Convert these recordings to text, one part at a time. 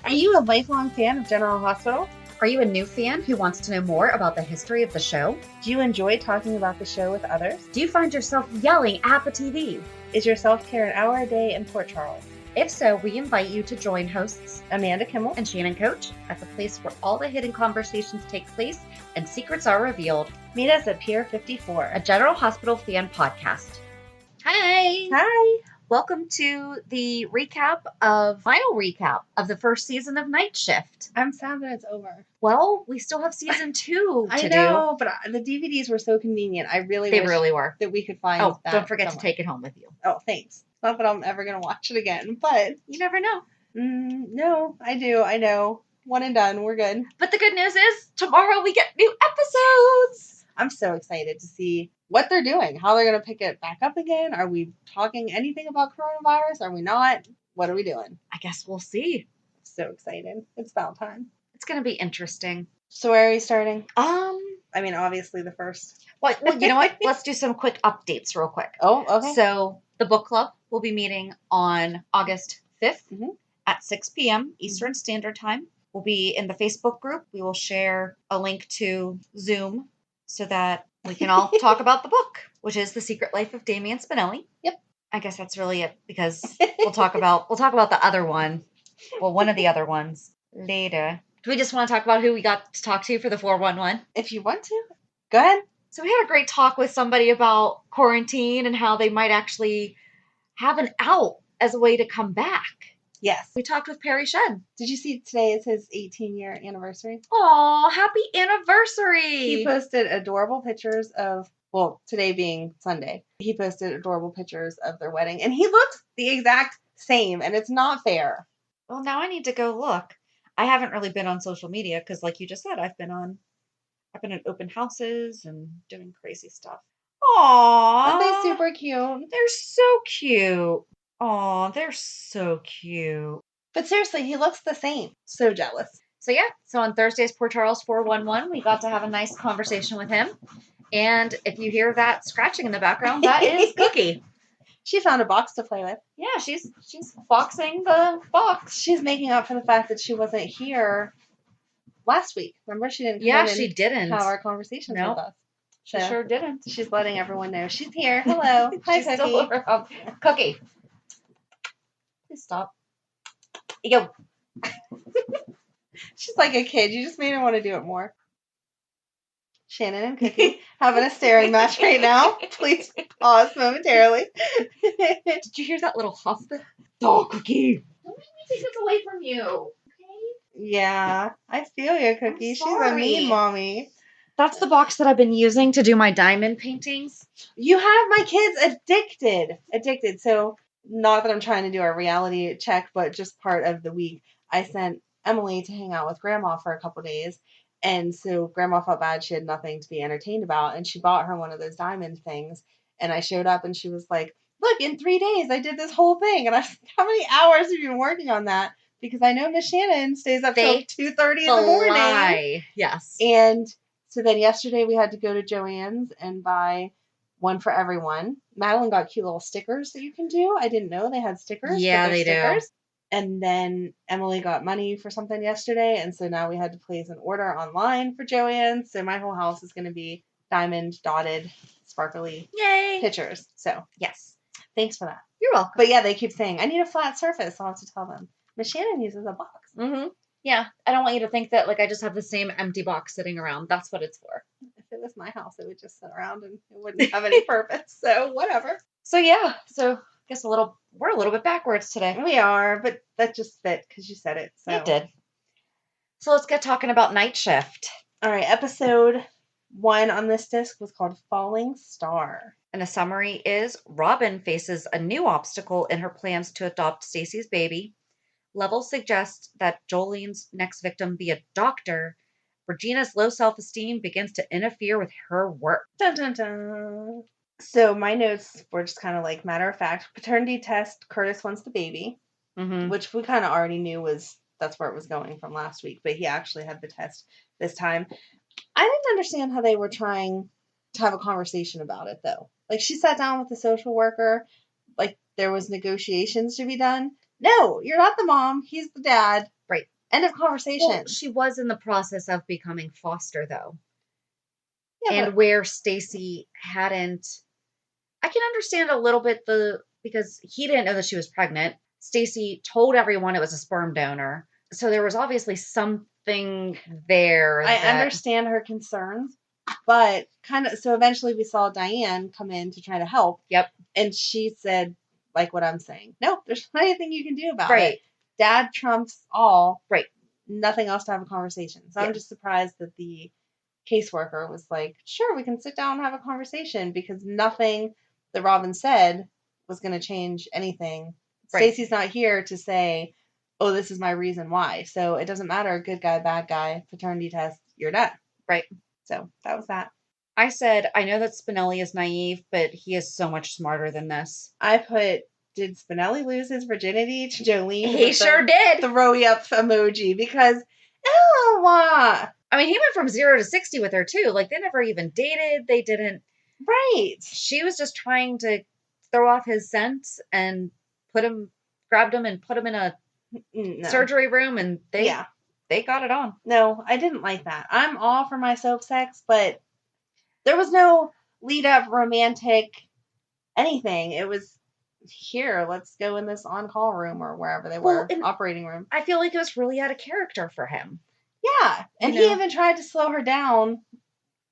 Are you a lifelong fan of General Hospital? Are you a new fan who wants to know more about the history of the show? Do you enjoy talking about the show with others? Do you find yourself yelling at the TV? Is your self-care an hour a day in Port Charles? If so, we invite you to join hosts Amanda Kimmel and Shannon Coach at the place where all the hidden conversations take place and secrets are revealed. Meet us at Pier 54, a General Hospital fan podcast. Hi! Hi! Welcome to the final recap of the first season of Night Shift. I'm sad that it's over. Well, we still have season 2 to do. I know, but the DVDs were so convenient. I really They wish really were. that we could find that don't forget somewhere. to take it home with you. Oh, thanks. Not that I'm ever going to watch it again, but... You never know. No, I do. I know. One and done. We're good. But the good news is, tomorrow we get new episodes! I'm so excited to see what they're doing, how they're going to pick it back up again. Are we talking anything about coronavirus? Are we not? What are we doing? I guess we'll see. So excited. It's about time. It's going to be interesting. So where are we starting? I mean, obviously the first. Well, you know what? Let's do some quick updates real quick. Oh, okay. So the book club will be meeting on August 5th at 6 p.m. Eastern Standard Time. We'll be in the Facebook group. We will share a link to Zoom so that we can all talk about the book, which is The Secret Life of Damien Spinelli. Yep. I guess that's really it, because we'll talk about the other one. Well, one of the other ones later. Do we just want to talk about who we got to talk to for the 411? If you want to. Go ahead. So we had a great talk with somebody about quarantine and how they might actually have an out as a way to come back. Yes. We talked with Perry Shed. Did you see today is his 18-year anniversary? Aw, happy anniversary! He posted adorable pictures of, well, today being Sunday, he posted adorable pictures of their wedding, and he looks the exact same, and it's not fair. Well, now I need to go look. I haven't really been on social media because, like you just said, I've been at open houses and doing crazy stuff. Aww. Aren't they super cute? They're so cute. Aw, they're so cute. But seriously, he looks the same. So jealous. So yeah, so on Thursday's Port Charles 411, we got to have a nice conversation with him. And if you hear that scratching in the background, that is Cookie. She found a box to play with. Yeah, she's boxing the box. She's making up for the fact that she wasn't here last week. Remember, she didn't come in she didn't have our conversations with us. She sure didn't. She's letting everyone know she's here. Hello. Hi, Cookie. Still around. Cookie. Please stop. You go. She's like a kid. You just made her want to do it more. Shannon and Cookie having a staring match right now. Please pause momentarily. Did you hear that little huff? Oh, Cookie. Don't make me take this away from you. Okay? Yeah, I feel you, Cookie. She's a mean mommy. That's the box that I've been using to do my diamond paintings. You have my kids addicted. So not that I'm trying to do a reality check, but just part of the week, I sent Emily to hang out with Grandma for a couple days. And so Grandma felt bad. She had nothing to be entertained about. And she bought her one of those diamond things. And I showed up and she was like, look, in 3 days, I did this whole thing. And I was like, how many hours have you been working on that? Because I know Miss Shannon stays up till 2:30 in the morning. Yes. And so then yesterday we had to go to Joann's and buy one for everyone. Madeline got cute little stickers that you can do. I didn't know they had stickers. Yeah, they do. And then Emily got money for something yesterday. And so now we had to place an order online for Joann's. So my whole house is going to be diamond dotted, sparkly pictures. So yes. Thanks for that. You're welcome. But yeah, they keep saying, I need a flat surface. I'll have to tell them. Miss Shannon uses a box. Mm-hmm. Yeah, I don't want you to think that I just have the same empty box sitting around. That's what it's for. If it was my house, it would just sit around and it wouldn't have any purpose. So whatever. So yeah, I guess we're a little bit backwards today. We are, but that just fit because you said it. So. It did. So let's get talking about Night Shift. All right, episode 1 on this disc was called Falling Star. And the summary is Robin faces a new obstacle in her plans to adopt Stacy's baby. Levels suggest that Jolene's next victim be a doctor. Regina's low self-esteem begins to interfere with her work. Dun, dun, dun. So my notes were just kind of like matter of fact. Paternity test, Curtis wants the baby, which we kind of already knew that's where it was going from last week. But he actually had the test this time. I didn't understand how they were trying to have a conversation about it, though. Like, she sat down with the social worker. Like, there was negotiations to be done. No, you're not the mom. He's the dad. Right. End of conversation. Well, she was in the process of becoming foster, though. Yeah, and where Stacy hadn't. I can understand a little bit because he didn't know that she was pregnant. Stacy told everyone it was a sperm donor. So there was obviously something there. I understand her concerns, but so eventually we saw Diane come in to try to help. Yep. And she said, like what I'm saying, nope, there's not anything you can do about Right. it. Dad trumps all. Right. Nothing else to have a conversation. So I'm just surprised that the caseworker was like, sure, we can sit down and have a conversation, because nothing that Robin said was going to change anything. Right. Stacy's not here to say, oh, this is my reason why. So it doesn't matter, good guy, bad guy, paternity test, you're done. Right. So that was that. I said, I know that Spinelli is naive, but he is so much smarter than this. I put, did Spinelli lose his virginity to Jolene? He sure did. The rowy up emoji, because, oh, I mean, he went from 0 to 60 with her, too. Like, they never even dated. They didn't. Right. She was just trying to throw off his scent and grabbed him and put him in a surgery room, and they got it on. No, I didn't like that. I'm all for my soap sex, but there was no lead up romantic anything. It was, here, let's go in this on-call room or wherever they were, operating room. I feel like it was really out of character for him. Yeah, and he even tried to slow her down.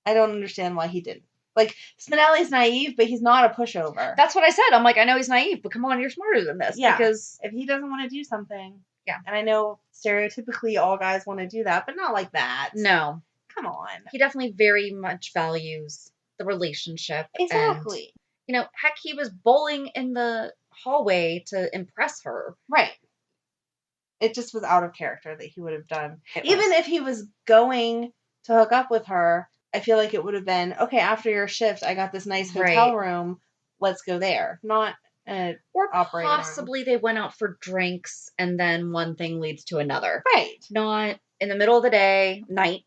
I don't understand why he didn't. Like, Spinelli's naive, but he's not a pushover. That's what I said. I'm like, I know he's naive, but come on, you're smarter than this. Yeah, because if he doesn't want to do something. Yeah. And I know stereotypically all guys want to do that, but not like that. No. Come on. He definitely very much values the relationship. Exactly. And, heck, he was bowling in the hallway to impress her. Right. It just was out of character that he would have done. Even if he was going to hook up with her, I feel like it would have been, okay, after your shift, I got this nice hotel room. Let's go there. Not or possibly they went out for drinks and then one thing leads to another. Right. Not in the middle of the day, night.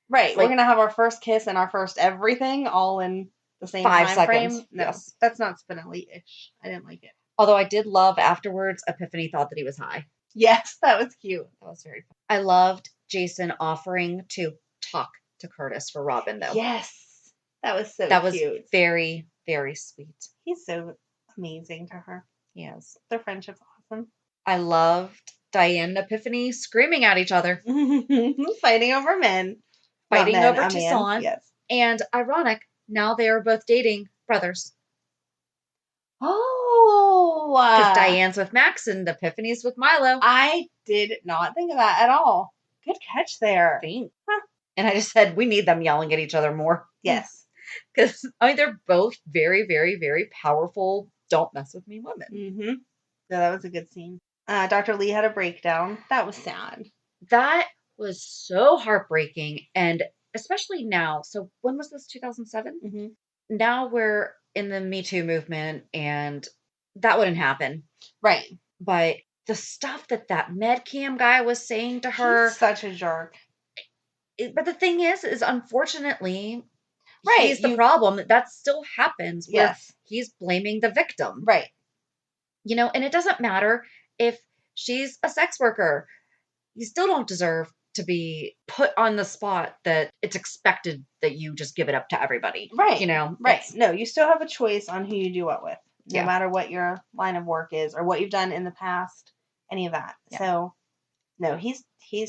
Right. We're going to have our first kiss and our first everything all in the same 5 time seconds. Frame. No, that's not Spinelli-ish. I didn't like it. Although I did love afterwards, Epiphany thought that he was high. Yes, that was cute. That was very fun. I loved Jason offering to talk to Curtis for Robin, though. Yes. That was so cute. That was very, very sweet. He's so amazing to her. Yes. Their friendship's awesome. I loved Diane and Epiphany screaming at each other. Fighting over men. Fighting over Toussaint. Yes. And ironic, now they are both dating brothers. Oh. Because Diane's with Max and Epiphany's with Milo. I did not think of that at all. Good catch there. Thanks. Huh. And I just said, we need them yelling at each other more. Yes. Because, they're both very, very, very powerful, don't mess with me women. Mm-hmm. So that was a good scene. Dr. Lee had a breakdown. That was sad. That was so heartbreaking. And especially now. So when was this, 2007? Mm-hmm. Now we're in the Me Too movement, and that wouldn't happen. Right. But the stuff that med cam guy was saying to her. He's such a jerk. But the thing is unfortunately, he's the problem. That still happens. Yes. He's blaming the victim. Right. And it doesn't matter if she's a sex worker. You still don't deserve to be put on the spot that it's expected that you just give it up to everybody. Right. Right. No, you still have a choice on who you do what with. No matter what your line of work is or what you've done in the past, any of that. Yeah. So, no, he's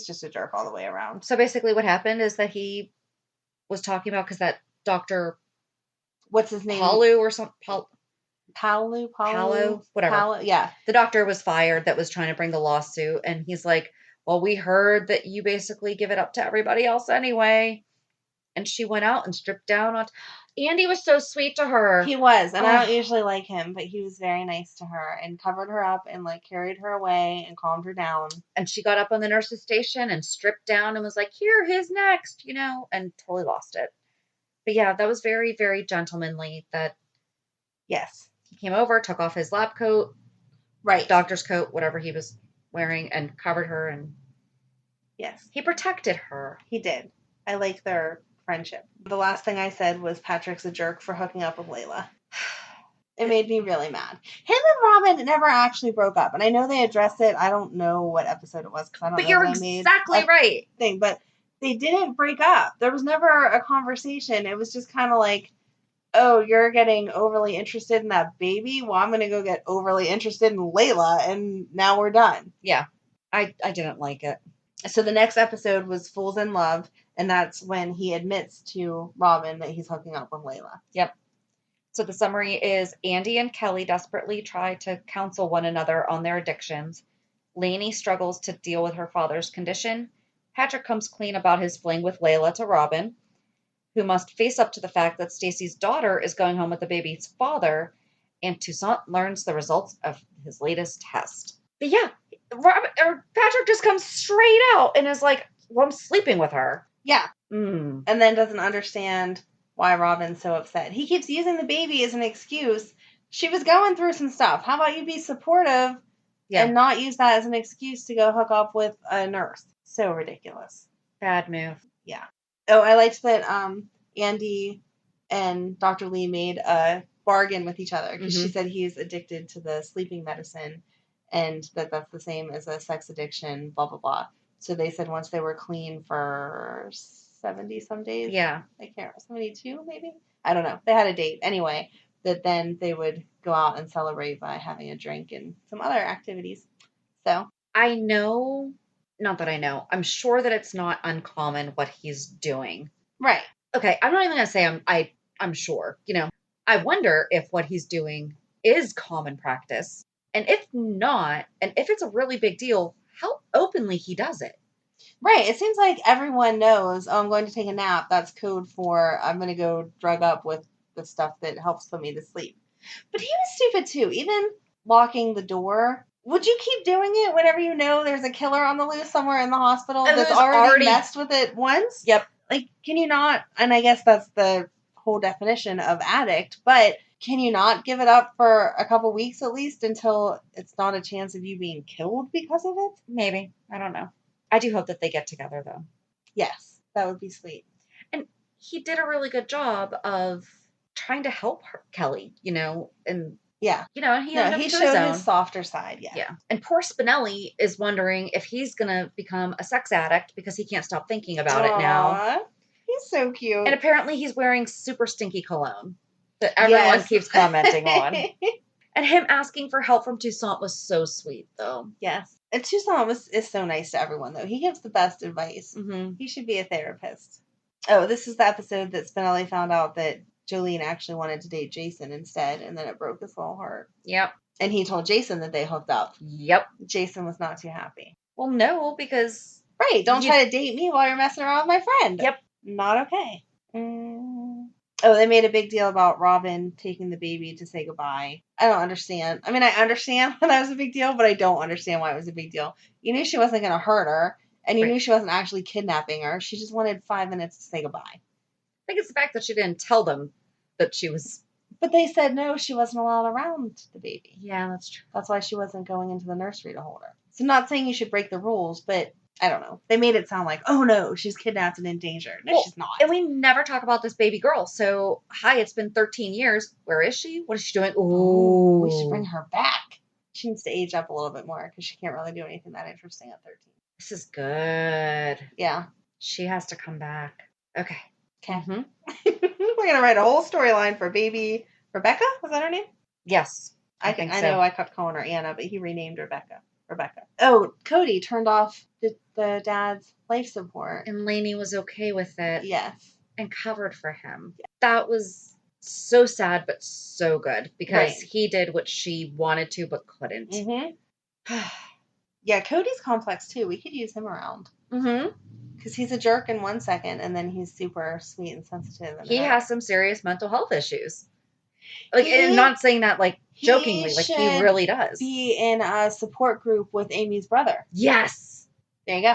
just a jerk all the way around. So basically what happened is that he was talking about, because that doctor, what's his name? Palu or something. Palu, whatever. Yeah. The doctor was fired that was trying to bring the lawsuit. And he's like, well, we heard that you basically give it up to everybody else anyway. And she went out and stripped down on. Andy was so sweet to her. He was. And I don't usually like him, but he was very nice to her and covered her up and carried her away and calmed her down. And she got up on the nurse's station and stripped down and was like, here, his next, and totally lost it. But yeah, that was very, very gentlemanly that. Yes. He came over, took off his lab coat. Right. Doctor's coat, whatever he was wearing, and covered her. And yes. He protected her. He did. I like their friendship. The last thing I said was Patrick's a jerk for hooking up with Layla. It made me really mad. Him and Robin never actually broke up, and I know they addressed it. I don't know what episode it was because I don't But know you're that I made exactly right. thing, but they didn't break up. There was never a conversation. It was just kind of like, oh, you're getting overly interested in that baby? Well, I'm going to go get overly interested in Layla, and now we're done. Yeah. I didn't like it. So the next episode was Fools in Love, and that's when he admits to Robin that he's hooking up with Layla. Yep. So the summary is Andy and Kelly desperately try to counsel one another on their addictions. Lainey struggles to deal with her father's condition. Patrick comes clean about his fling with Layla to Robin, who must face up to the fact that Stacy's daughter is going home with the baby's father, and Toussaint learns the results of his latest test. But yeah, Patrick just comes straight out and is like, well, I'm sleeping with her. Yeah. Mm. And then doesn't understand why Robin's so upset. He keeps using the baby as an excuse. She was going through some stuff. How about you be supportive and not use that as an excuse to go hook up with a nurse? So ridiculous. Bad move. Yeah. Oh, I liked that Andy and Dr. Lee made a bargain with each other because she said he's addicted to the sleeping medicine and that's the same as a sex addiction, blah, blah, blah. So they said once they were clean for 70 some days. Yeah. I can't remember, 72 maybe? I don't know. They had a date. Anyway, that then they would go out and celebrate by having a drink and some other activities. So. I know, not that I know, I'm sure that it's not uncommon what he's doing. Right. Okay, I'm not even going to say I'm sure. You know, I wonder if what he's doing is common practice. And if not, and if it's a really big deal, how openly he does it. Right. It seems like everyone knows, oh, I'm going to take a nap. That's code for I'm going to go drug up with the stuff that helps put me to sleep. But he was stupid too. Even locking the door. Would you keep doing it whenever you know there's a killer on the loose somewhere in the hospital that's already messed with it once? Yep. Like, can you not? And I guess that's the whole definition of addict. But can you not give it up for a couple weeks at least until it's not a chance of you being killed because of it? Maybe. I don't know. I do hope that they get together, though. Yes, that would be sweet. And he did a really good job of trying to help Kelly, you know, and yeah, you know, he showed his softer side. Yeah. And poor Spinelli is wondering if he's gonna become a sex addict because he can't stop thinking about it now. He's so cute. And apparently he's wearing super stinky cologne that everyone keeps commenting on. And him asking for help from Toussaint was so sweet, though. Yes. And Toussaint is so nice to everyone, though. He gives the best advice. Mm-hmm. He should be a therapist. Oh, this is the episode that Spinelli found out that Jolene actually wanted to date Jason instead, and then it broke his little heart. Yep. And he told Jason that they hooked up. Yep. Jason was not too happy. Well, no, because... Right, don't try to date me while you're messing around with my friend. Yep. Not okay. Oh, they made a big deal about Robin taking the baby to say goodbye. I don't understand. I mean, I understand why that was a big deal, but I don't understand why it was a big deal. You knew she wasn't going to hurt her, and you knew she wasn't actually kidnapping her. She just wanted 5 minutes to say goodbye. I think it's the fact that she didn't tell them that she was... But they said no, she wasn't allowed around the baby. Yeah, that's true. That's why she wasn't going into the nursery to hold her. So I'm not saying you should break the rules, but... I don't know. They made it sound like, oh no, she's kidnapped and endangered. No, she's not. And we never talk about this baby girl. So, hi, it's been 13 years. Where is she? What is she doing? Ooh. We should bring her back. She needs to age up a little bit more because she can't really do anything that interesting at 13. This is good. Yeah. She has to come back. Okay. Mm-hmm. We're going to write a whole storyline for baby Rebecca. Was that her name? Yes. I think so. I know I kept calling her Anna, but he renamed Rebecca. Oh, Cody turned off the dad's life support. And Lainey was okay with it. Yes. And covered for him. Yeah. That was so sad, but so good. Because he did what she wanted to, but couldn't. Mm-hmm. Yeah, Cody's complex, too. We could use him around. Mm-hmm. Because he's a jerk in 1 second, and then he's super sweet and sensitive. He has some serious mental health issues. Like, and not saying that, like, jokingly. Like, he really does. Be in a support group with Amy's brother. Yes. There you go.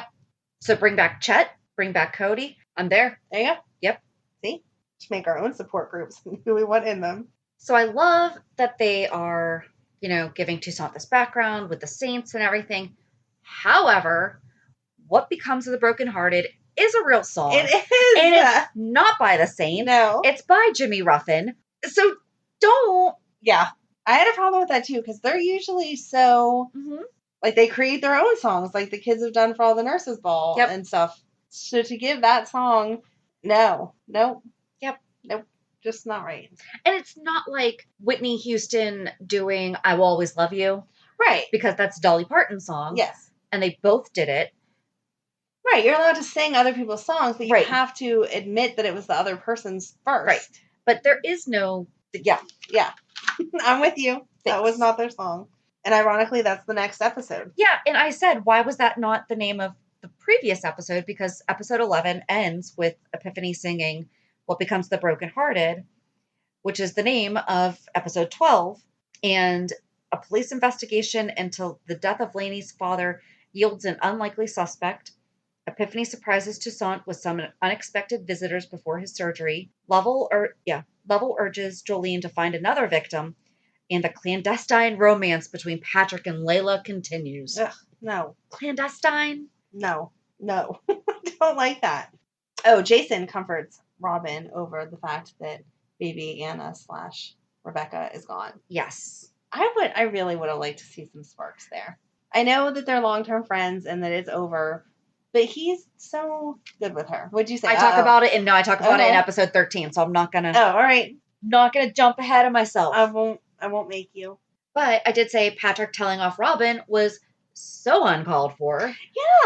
So bring back Chet. Bring back Cody. I'm there. There you go. Yep. See? Let's make our own support groups and who we want in them. So I love that they are, you know, giving Toussaint this background with the saints and everything. However, What Becomes of the Brokenhearted is a real song. It is. And it's not by the Saints. No. It's by Jimmy Ruffin. So don't Yeah. I had a problem with that too, because they're usually so, like, they create their own songs, like the kids have done for all the nurses' ball and stuff. So to give that song, no. Nope. Yep. Nope. Just not right. And it's not like Whitney Houston doing I Will Always Love You. Right. Because that's Dolly Parton's song. Yes. And they both did it. Right. You're allowed to sing other people's songs, but you have to admit that it was the other person's first. Right. But there is no... Yeah. I'm with you. Thanks. That was not their song. And ironically, that's the next episode. Yeah, and I said, why was that not the name of the previous episode? Because episode 11 ends with Epiphany singing What Becomes the Brokenhearted, which is the name of episode 12. And a police investigation into the death of Lainey's father yields an unlikely suspect. Epiphany surprises Toussaint with some unexpected visitors before his surgery. Lovell urges Jolene to find another victim. And the clandestine romance between Patrick and Layla continues. Ugh, no. Clandestine? No. I don't like that. Oh, Jason comforts Robin over the fact that baby Anna / Rebecca is gone. Yes. I really would have liked to see some sparks there. I know that they're long-term friends and that it's over, but he's so good with her. What'd you say? I talk about it in episode 13, so I'm not gonna... Oh, all right. Not gonna jump ahead of myself. I won't make you. But I did say Patrick telling off Robin was so uncalled for.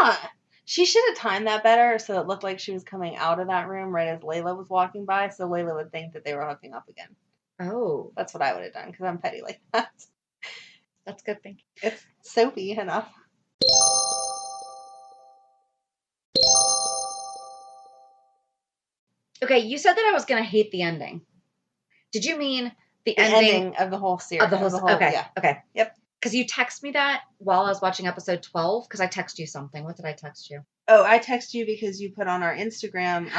Yeah. She should have timed that better so it looked like she was coming out of that room right as Layla was walking by, so Layla would think that they were hooking up again. Oh. That's what I would have done, because I'm petty like that. That's good thinking. It's soapy enough. Okay, you said that I was going to hate the ending. Did you mean the ending of the whole series? Okay. Yeah. Okay. Yep. Because you text me that while I was watching episode 12, because I text you something. What did I text you? Oh, I text you because you put on our Instagram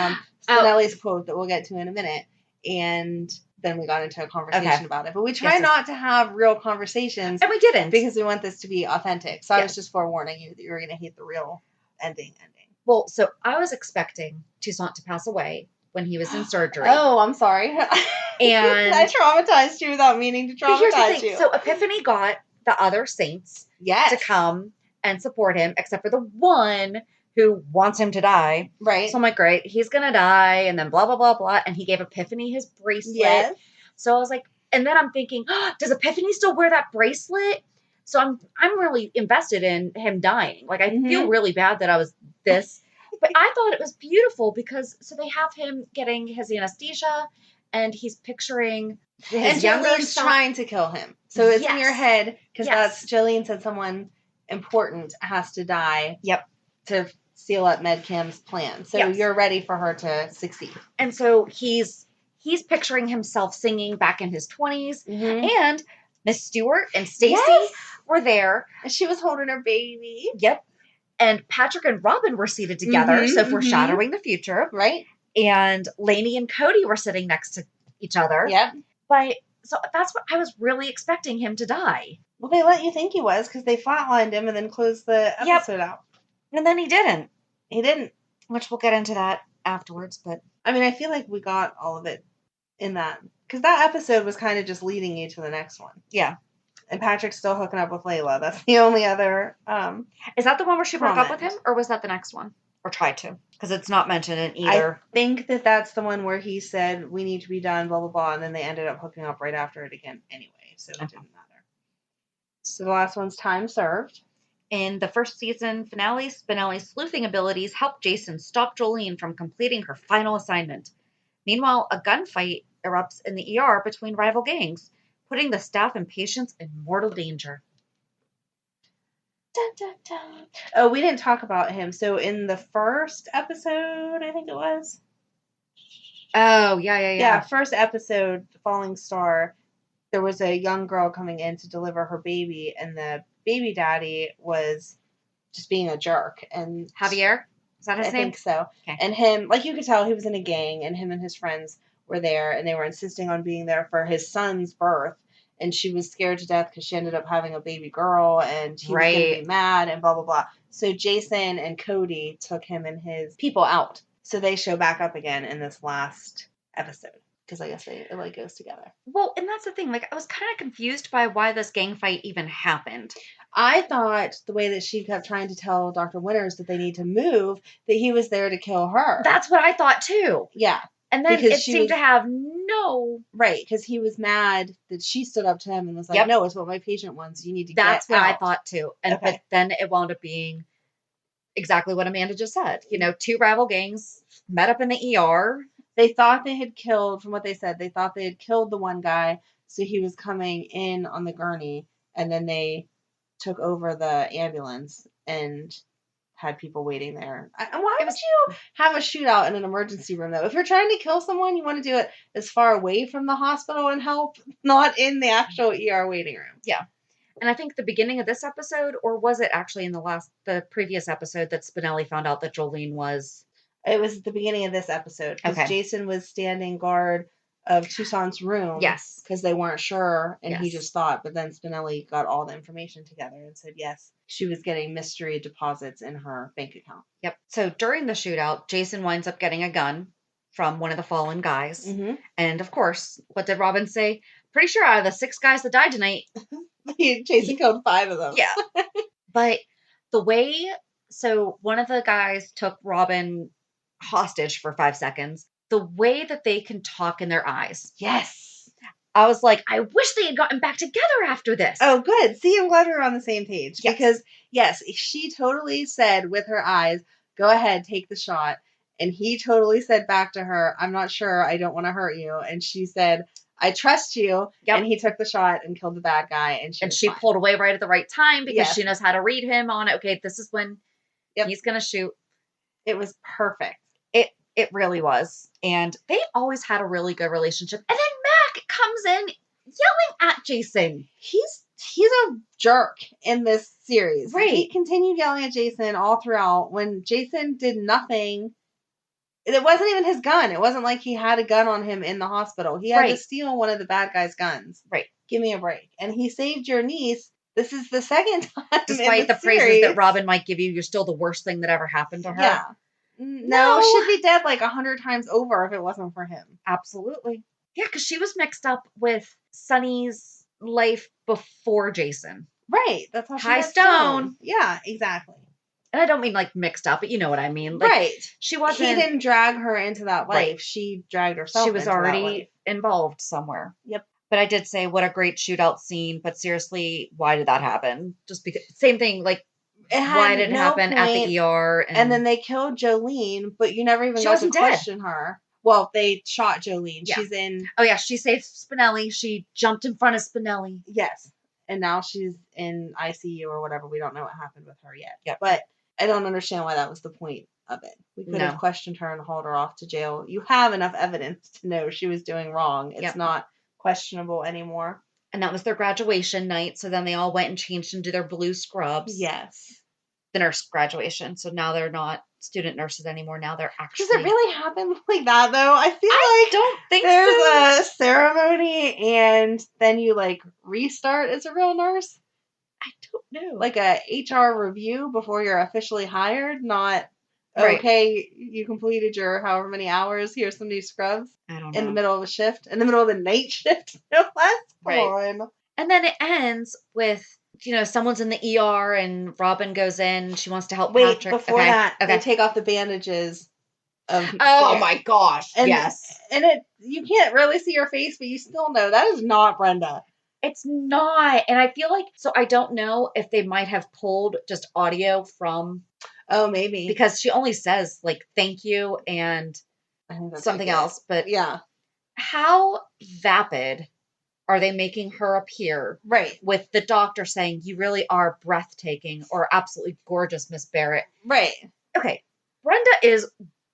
Spinelli's quote that we'll get to in a minute, and then we got into a conversation about it. But we try not to have real conversations. And we didn't. Because we want this to be authentic. So I was just forewarning you that you were going to hate the real ending. Well, so I was expecting Toussaint to pass away when he was in surgery. Oh, I'm sorry. And I traumatized you without meaning to traumatize you. So Epiphany got the other saints to come and support him, except for the one who wants him to die. Right. So I'm like, great, he's going to die, and then blah, blah, blah, blah. And he gave Epiphany his bracelet. Yes. So I was like, and then I'm thinking, does Epiphany still wear that bracelet? So I'm really invested in him dying. Like, I feel really bad that I was this. But I thought it was beautiful because, so they have him getting his anesthesia, and he's picturing his younger Jolene's self. trying to kill him. So it's in your head, because that's, Jolene said someone important has to die. Yep. To seal up Medcam's plan. So you're ready for her to succeed. And so he's picturing himself singing back in his 20s. And Miss Stewart and Stacy were there. And she was holding her baby. Yep. And Patrick and Robin were seated together, so foreshadowing the future. Right. And Lainey and Cody were sitting next to each other. Yep. So that's what I was really expecting him to die. Well, they let you think he was because they flatlined him and then closed the episode out. And then he didn't. He didn't. Which we'll get into that afterwards, but... I mean, I feel like we got all of it in that. Because that episode was kind of just leading you to the next one. Yeah. And Patrick's still hooking up with Layla. That's the only other... Is that the one where she broke up with him? Or was that the next one? Or tried to? Because it's not mentioned in either. I think that's the one where he said, we need to be done, blah, blah, blah. And then they ended up hooking up right after it again anyway. So it didn't matter. So the last one's Time Served. In the first season finale, Spinelli's sleuthing abilities helped Jason stop Jolene from completing her final assignment. Meanwhile, a gunfight erupts in the ER between rival gangs, putting the staff and patients in mortal danger. Dun, dun, dun. Oh, we didn't talk about him. So in the first episode, I think it was. Oh, yeah. Yeah, first episode, Falling Star, there was a young girl coming in to deliver her baby, and the baby daddy was just being a jerk. And Javier? Is that his name? I think so. Okay. And him, like you could tell, he was in a gang, and him and his friends were there, and they were insisting on being there for his son's birth. And she was scared to death because she ended up having a baby girl, and he was going to be mad, and blah, blah, blah. So Jason and Cody took him and his people out. So they show back up again in this last episode. because I guess it like goes together. Well, and that's the thing. Like, I was kind of confused by why this gang fight even happened. I thought the way that she kept trying to tell Dr. Winters that they need to move, that he was there to kill her. That's what I thought too. Yeah. And then Because it seemed to have no. Right, because he was mad that she stood up to him and was like, Yep. no, it's what my patient wants. You need to That's get what out. I thought too. And but then it wound up being exactly what Amanda just said. You know, two rival gangs met up in the ER. They thought they had killed, from what they said, they thought they had killed the one guy, so he was coming in on the gurney, and then they took over the ambulance and had people waiting there. Why would you have a shootout in an emergency room, though? If you're trying to kill someone, you want to do it as far away from the hospital and help, not in the actual ER waiting room. Yeah. And I think the beginning of this episode, or was it actually in the previous episode that Spinelli found out that Jolene was... It was at the beginning of this episode, because Jason was standing guard of Toussaint's room. Yes. Because they weren't sure, and he just thought, but then Spinelli got all the information together and said, yes, she was getting mystery deposits in her bank account. Yep. So during the shootout, Jason winds up getting a gun from one of the fallen guys. Mm-hmm. And of course, what did Robin say? Pretty sure out of the 6 guys that died tonight, Jason killed 5 of them. Yeah. But the way, so one of the guys took Robin hostage for 5 seconds. The way that they can talk in their eyes. Yes. I was like, I wish they had gotten back together after this. Oh, good. See, I'm glad we're on the same page. Yes. Because, yes, she totally said with her eyes, go ahead, take the shot. And he totally said back to her, I'm not sure. I don't want to hurt you. And she said, I trust you. Yep. And he took the shot and killed the bad guy. And she pulled away right at the right time because she knows how to read him on it. Okay, this is when he's going to shoot. It was perfect. It really was. And they always had a really good relationship. And then Mac comes in yelling at Jason. He's a jerk in this series. Right. He continued yelling at Jason all throughout when Jason did nothing. It wasn't even his gun. It wasn't like he had a gun on him in the hospital. He had to steal one of the bad guy's guns. Right. Give me a break. And he saved your niece. This is the second time. Despite the praises that Robin might give you, you're still the worst thing that ever happened to her. Yeah. No, she'd be dead like 100 times over if it wasn't for him. Absolutely. Yeah, because she was mixed up with Sonny's life before Jason. Right. That's how she High got stone. Yeah, exactly. And I don't mean like mixed up, but you know what I mean. Like, right. She wasn't. He didn't drag her into that life. Right. She dragged herself. She was already involved somewhere. Yep. But I did say what a great shootout scene. But seriously, why did that happen? Just because same thing. Like. Why did it happen at the ER? And then they killed Jolene, but you never even got to question her. Well, they shot Jolene. Yeah. She's in... Oh, yeah. She saved Spinelli. She jumped in front of Spinelli. Yes. And now she's in ICU or whatever. We don't know what happened with her yet. Yep. But I don't understand why that was the point of it. We could have questioned her and hauled her off to jail. You have enough evidence to know she was doing wrong. It's not questionable anymore. And that was their graduation night. So then they all went and changed into their blue scrubs. Yes. The nurse graduation. So now they're not student nurses anymore. Now they're actually... Does it really happen like that, though? I don't think there's a ceremony and then you, like, restart as a real nurse. I don't know. Like a HR review before you're officially hired, not... Okay, you completed your however many hours. Here's some new scrubs. I don't know. In the middle of a shift. In the middle of the night shift. No less. Come on. And then it ends with, someone's in the ER and Robin goes in. She wants to help Patrick. Before that, they take off the bandages. Oh my gosh. Yes. And you can't really see her face, but you still know that is not Brenda. It's not. And I feel like, so I don't know if they might have pulled just audio from... Oh, maybe. Because she only says, like, thank you and something else. But yeah. How vapid are they making her appear? Right. With the doctor saying, you really are breathtaking or absolutely gorgeous, Miss Barrett. Right. Okay. Brenda is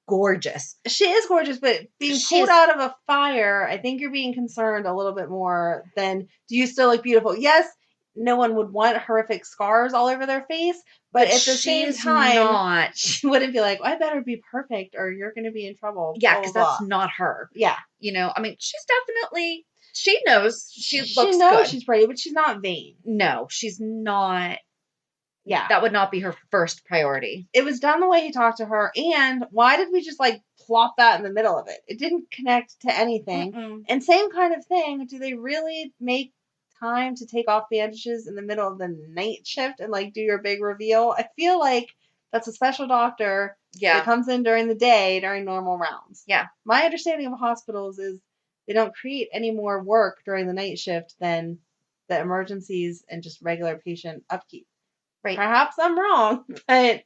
gorgeous. She is gorgeous, but being pulled out of a fire, I think you're being concerned a little bit more than, do you still look beautiful? Yes. No one would want horrific scars all over their face, but at the same time, she wouldn't be like, I better be perfect or you're going to be in trouble. Yeah, because that's not her. Yeah. I mean, she's definitely, she knows she looks knows good. She's pretty, but she's not vain. No, she's not. Yeah. That would not be her first priority. It was done the way he talked to her, and why did we just like plop that in the middle of it? It didn't connect to anything. Mm-mm. And same kind of thing, do they really make time to take off bandages in the middle of the night shift and like do your big reveal? I feel like that's a special doctor that comes in during the day during normal rounds. Yeah. My understanding of hospitals is they don't create any more work during the night shift than the emergencies and just regular patient upkeep. Right. Perhaps I'm wrong, but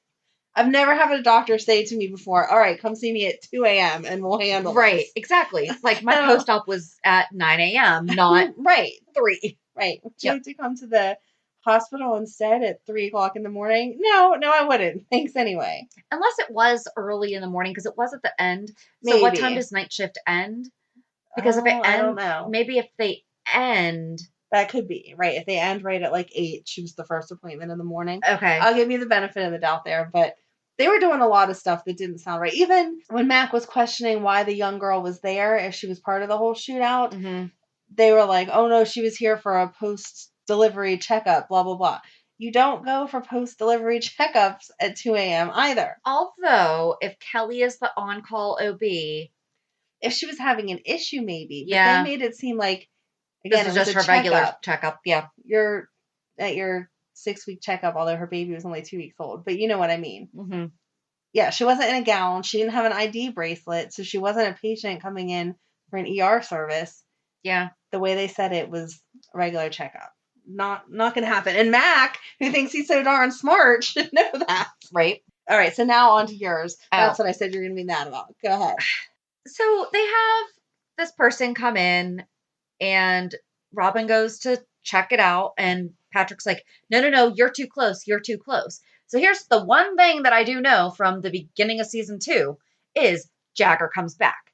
I've never had a doctor say to me before, all right, come see me at 2 a.m. and we'll handle Right, this. exactly. Like my post-op was at 9 a.m., not right. 3. Right. Would you like to come to the hospital instead at 3 o'clock in the morning? No, I wouldn't. Thanks anyway. Unless it was early in the morning, because it was at the end. Maybe. So what time does night shift end? Because if it ends, I don't know. Maybe if they end. That could be, right. If they end right at like 8, she was the first appointment in the morning. Okay. I'll give you the benefit of the doubt there, but they were doing a lot of stuff that didn't sound right. Even when Mac was questioning why the young girl was there, if she was part of the whole shootout, they were like, oh no, she was here for a post-delivery checkup, blah, blah, blah. You don't go for post-delivery checkups at 2 a.m. either. Although, if Kelly is the on-call OB. If she was having an issue, maybe. But Yeah. they made it seem like, again, this is just her regular checkup. Yeah. You're at your 6-week checkup, although her baby was only 2 weeks old. But you know what I mean. Mm-hmm. Yeah, she wasn't in a gown. She didn't have an ID bracelet, so she wasn't a patient coming in for an ER service. Yeah. The way they said it was a regular checkup. Not going to happen. And Mac, who thinks he's so darn smart, should know that. Right. All right, so now on to yours. That's what I said you're going to be mad about. Go ahead. So they have this person come in, and Robin goes to check it out, and Patrick's like, no, you're too close. So here's the one thing that I do know from the beginning of season 2 is Jagger comes back.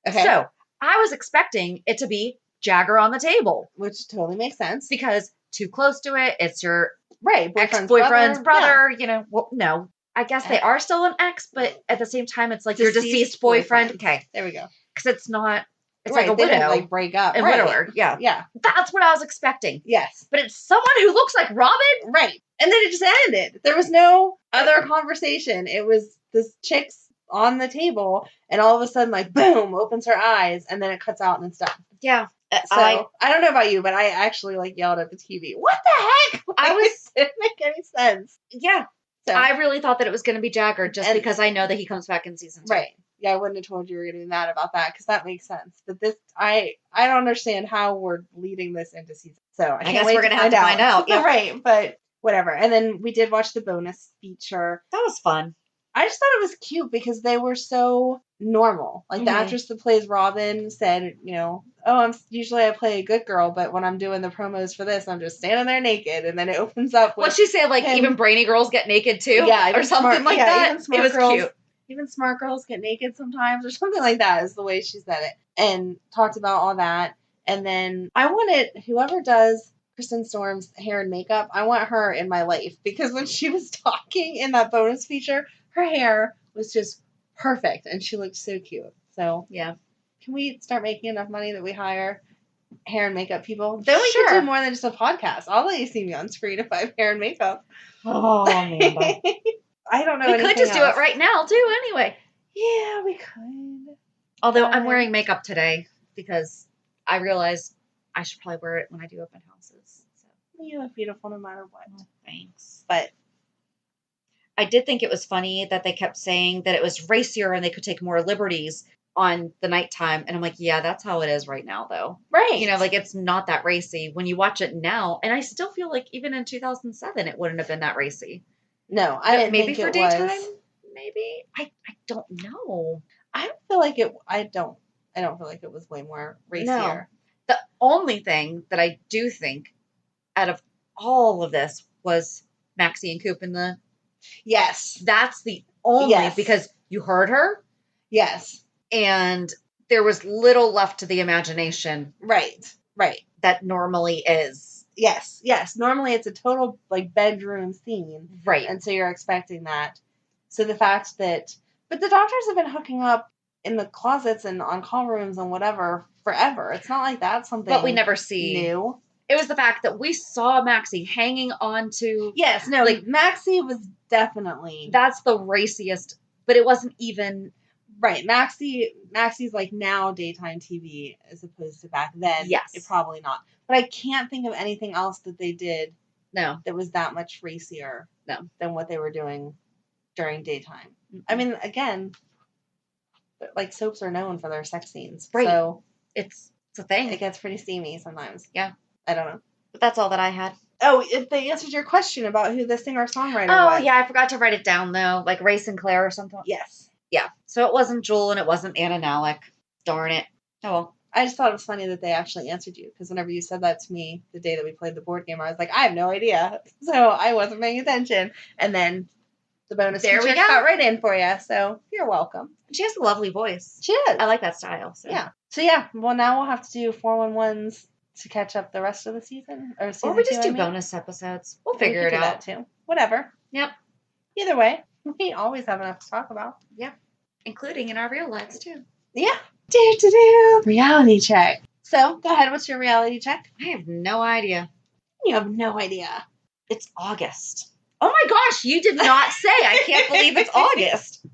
Okay. So I was expecting it to be Jagger on the table. Which totally makes sense. Because too close to it. It's your ex-boyfriend's brother. Yeah. You know, well, no. I guess they are still an ex, but at the same time, it's like your deceased boyfriend. Okay. There we go. Because it's not... It's like a they widow. Didn't, like break up. A widower, yeah. Yeah. That's what I was expecting. Yes. But it's someone who looks like Robin. Right. And then it just ended. There was no other conversation. It was this chick's on the table, and all of a sudden, like, boom, opens her eyes, and then it cuts out and it's done. Yeah. So, I don't know about you, but I actually, like, yelled at the TV. What the heck? It didn't make any sense. Yeah. So. I really thought that it was going to be Jagger just because I know that he comes back in season 2. Right. Yeah, I wouldn't have told you were going to be mad about that because that makes sense. But this, I don't understand how we're leading this into season. So I guess we're going to have to find out. Yeah. Right, but whatever. And then we did watch the bonus feature. That was fun. I just thought it was cute because they were so normal. Like the actress that plays Robin said, you know, oh, usually I play a good girl, but when I'm doing the promos for this, I'm just standing there naked, and then it opens up. What'd she say? Like even brainy girls get naked too? Yeah, or something like that. Even smart it was girls, cute. Even smart girls get naked sometimes, or something like that is the way she said it, and talked about all that. And then I wanted whoever does Kristen Storm's hair and makeup, I want her in my life because when she was talking in that bonus feature, her hair was just perfect and she looked so cute. So yeah, can we start making enough money that we hire hair and makeup people? Then we can do more than just a podcast. I'll let you see me on screen if I have hair and makeup. Oh, Amanda. I don't know. We could just do it right now too. Anyway. Yeah, we could. Although I'm wearing makeup today because I realized I should probably wear it when I do open houses. So. You look beautiful no matter what. Oh, thanks. But I did think it was funny that they kept saying that it was racier and they could take more liberties on the nighttime. And I'm like, yeah, that's how it is right now, though. Right. You know, like it's not that racy when you watch it now. And I still feel like even in 2007, it wouldn't have been that racy. No, I didn't maybe think for it daytime. Was. Maybe I don't know. I don't feel like it. I don't feel like it was way more racier. No. The only thing that I do think out of all of this was Maxie and Coop in the. Yes. That's the only because you heard her. Yes. And there was little left to the imagination. Right. That normally is. Yes. Normally it's a total like bedroom scene. Right. And so you're expecting that. So the fact that, but the doctors have been hooking up in the closets and on call rooms and whatever forever. It's not like that's something. But we never see new. It was the fact that we saw Maxie hanging on to. Yes, no, Like, Maxie was definitely that's the raciest, but it wasn't even. right. Maxie's like now daytime TV as opposed to back then. Yes. It probably not. But I can't think of anything else that they did No. that was that much racier than what they were doing during daytime. Mm-mm. I mean, again, like soaps are known for their sex scenes. Right. So it's a thing. It gets pretty steamy sometimes. Yeah. I don't know. But that's all that I had. Oh, they answered your question about who the singer-songwriter was. Oh, yeah, I forgot to write it down, though. Like Ray Sinclair or something. Yes. Yeah. So it wasn't Jewel and it wasn't Anna Nalick. Darn it. Oh, well. I just thought it was funny that they actually answered you, because whenever you said that to me the day that we played the board game, I was like, I have no idea. So I wasn't paying attention. And then the bonus feature got right in for you. So you're welcome. She has a lovely voice. She does. I like that style. So. Yeah. So yeah, well, now we'll have to do 411s to catch up the rest of the season. Or we just do bonus episodes. We'll figure it out. That too. Whatever. Yep. Either way, we always have enough to talk about. Yeah. Including in our real lives, too. Yeah. Do. Reality check. So, go ahead. What's your reality check? I have no idea. You have no idea. It's August. Oh my gosh, you did not say. I can't believe it's August.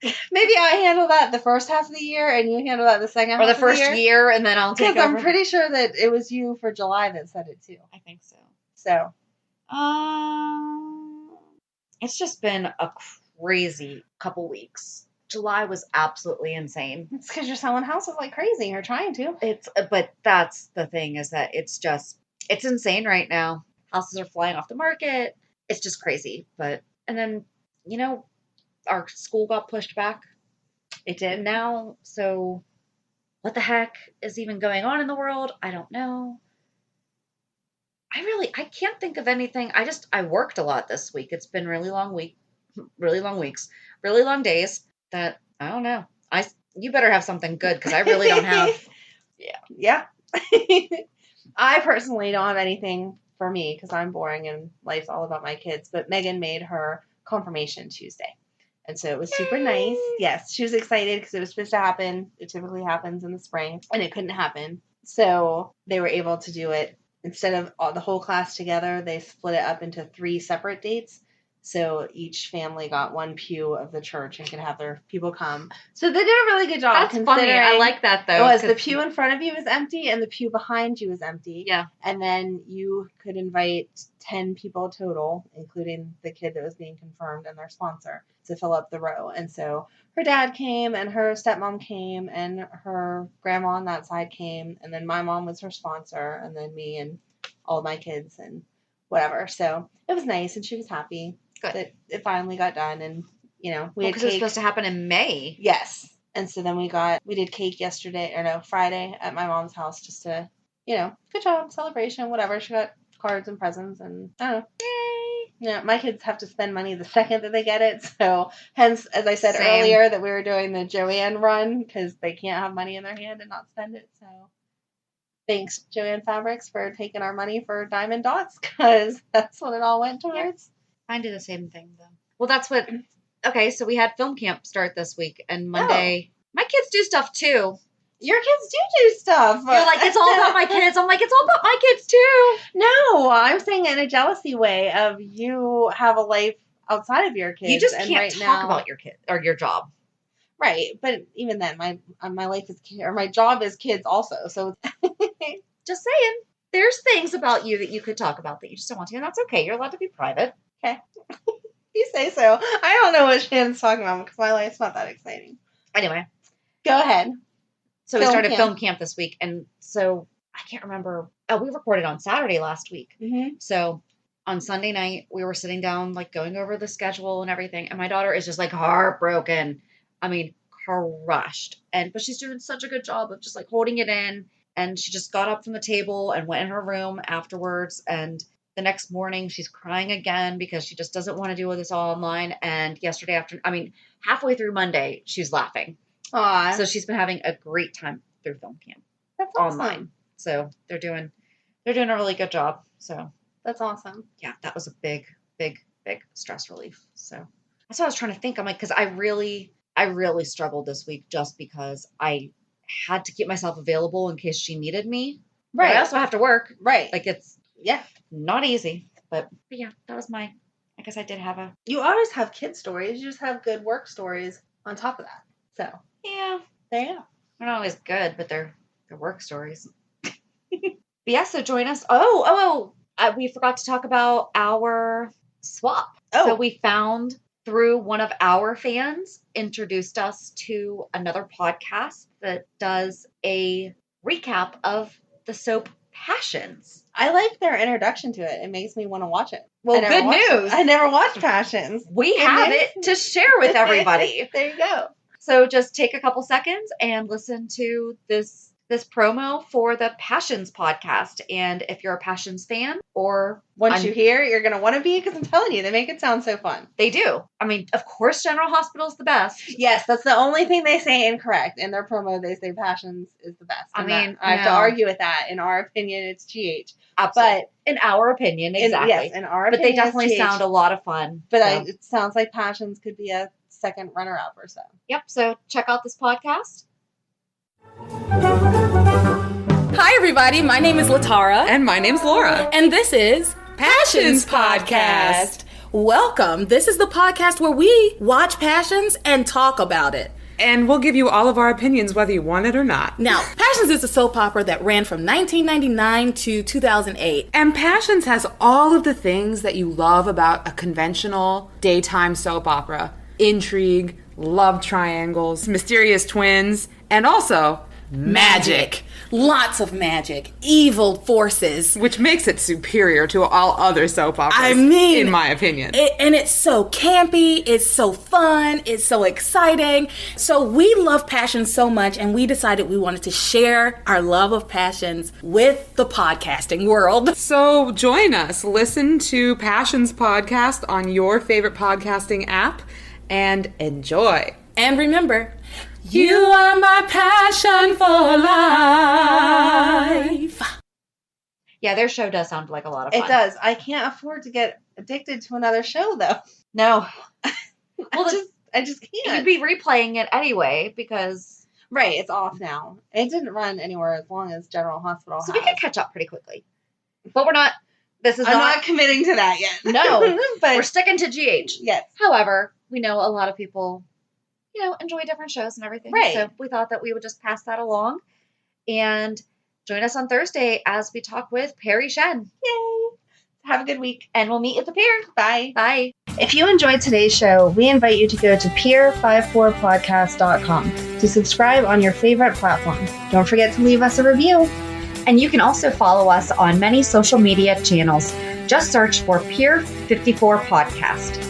Maybe I handle that the first half of the year and you handle that the second half of the year. Or the first year and then I'll take over. Because I'm pretty ssure that it was you for July that said it too. I think so. So. It's just been a crazy couple weeks. July was absolutely insane. It's because you're selling houses like crazy. You're trying to. But that's the thing, is that it's insane right now. Houses are flying off the market. It's just crazy. And then, our school got pushed back. It did now. So what the heck is even going on in the world? I don't know. I can't think of anything. I worked a lot this week. It's been really long weeks, really long days that I don't know. You better have something good, because I really don't have. Yeah. I personally don't have anything for me because I'm boring and life's all about my kids. But Megan made her confirmation Tuesday. And so it was super nice. Yes, she was excited because it was supposed to happen. It typically happens in the spring, and it couldn't happen. So they were able to do it. Instead of the whole class together, they split it up into 3 separate dates. So each family got one pew of the church and could have their people come. So they did a really good job. That's funny. I like that, though. It was the pew in front of you was empty and the pew behind you was empty. Yeah. And then you could invite 10 people total, including the kid that was being confirmed and their sponsor, to fill up the row. And so her dad came and her stepmom came and her grandma on that side came. And then my mom was her sponsor, and then me and all my kids and whatever. So it was nice, and she was happy. Good. That it finally got done, and we had cake. Because it was supposed to happen in May. Yes, and so then we did cake Friday at my mom's house, just to, good job, celebration, whatever. She got cards and presents, and I don't know. Yay! Yeah, my kids have to spend money the second that they get it, so hence, as I said Same. earlier, that we were doing the Joanne run because they can't have money in their hand and not spend it. So thanks, Joanne Fabrics, for taking our money for diamond dots, because that's what it all went towards. Yeah. I do the same thing, though. Well, that's what. Okay, so we had film camp start this week, and Monday, my kids do stuff too. Your kids do stuff. You're like, it's all about my kids. I'm like, it's all about my kids too. No, I'm saying in a jealousy way of you have a life outside of your kids. You just can't talk about your kid or your job. Right, but even then, my life is, or my job is kids also. So just saying, there's things about you that you could talk about that you just don't want to, and that's okay. You're allowed to be private. Okay. You say so. I don't know what Shannon's talking about because my life's not that exciting. Anyway. Go ahead. So we started film camp this week, and so I can't remember. Oh, we recorded on Saturday last week. Mm-hmm. So on Sunday night, we were sitting down, like going over the schedule and everything, and my daughter is just like heartbroken. I mean, crushed. But she's doing such a good job of just like holding it in, and she just got up from the table and went in her room afterwards, and the next morning, she's crying again because she just doesn't want to do this all online. And yesterday afternoon, halfway through Monday, she's laughing. Aww. So she's been having a great time through film camp. That's awesome. Online. So they're doing a really good job. So that's awesome. Yeah, that was a big stress relief. So that's what I was trying to think. I'm like, because I really struggled this week just because I had to keep myself available in case she needed me. But Right. I also have to work. Right. Like, it's Yeah. not easy. But yeah, that was I guess I did have a. You always have kid stories. You just have good work stories on top of that. So, Yeah. there you go. They're not always good, but they're work stories. But yeah, so join us. Oh, we forgot to talk about our swap. Oh. So we found through one of our fans introduced us to another podcast that does a recap of the soap Passions. I like their introduction to it. It makes me want to watch it. Well, good news. I never watched Passions. We have it to share with everybody. There you go. So just take a couple seconds and listen to this promo for the Passions podcast. And if you're a Passions fan, or once you hear, you're going to want to be, because I'm telling you, they make it sound so fun. They do. I mean, of course, General Hospital is the best. Yes, that's the only thing they say incorrect. In their promo, they say Passions is the best. I mean, I have to argue with that. In our opinion, it's GH. Absolutely. But in our opinion, exactly. Yes, in our opinion, but they definitely sound a lot of fun. But it sounds like Passions could be a second runner-up or so. Yep. So check out this podcast. Hi, everybody. My name is Latara. And my name's Laura. And this is Passions Podcast. Welcome. This is the podcast where we watch Passions and talk about it. And we'll give you all of our opinions whether you want it or not. Now, Passions is a soap opera that ran from 1999 to 2008. And Passions has all of the things that you love about a conventional daytime soap opera. Intrigue, love triangles, mysterious twins, and also magic. Lots of magic. Evil forces. Which makes it superior to all other soap operas, I mean, in my opinion. And it's so campy, it's so fun, it's so exciting. So we love Passions so much, and we decided we wanted to share our love of Passions with the podcasting world. So join us. Listen to Passions Podcast on your favorite podcasting app and enjoy. And remember, you are my passion for life. Yeah, their show does sound like a lot of fun. It does. I can't afford to get addicted to another show, though. No. Well, I just can't. You'd be replaying it anyway because... Right, it's off now. It didn't run anywhere as long as General Hospital So has. we could catch up pretty quickly. But we're not... I'm not committing to that yet. No, but we're sticking to GH. Yes. However, we know a lot of people, enjoy different shows and everything. Right. So we thought that we would just pass that along. And join us on Thursday as we talk with Perry Shen. Yay! Have a good week. And we'll meet at the pier. Bye. Bye. If you enjoyed today's show, we invite you to go to peer54podcast.com to subscribe on your favorite platform. Don't forget to leave us a review. And you can also follow us on many social media channels. Just search for Peer 54 Podcast.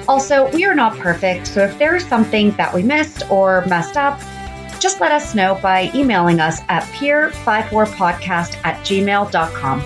Also, we are not perfect, so if there is something that we missed or messed up, just let us know by emailing us at peer54podcast@gmail.com.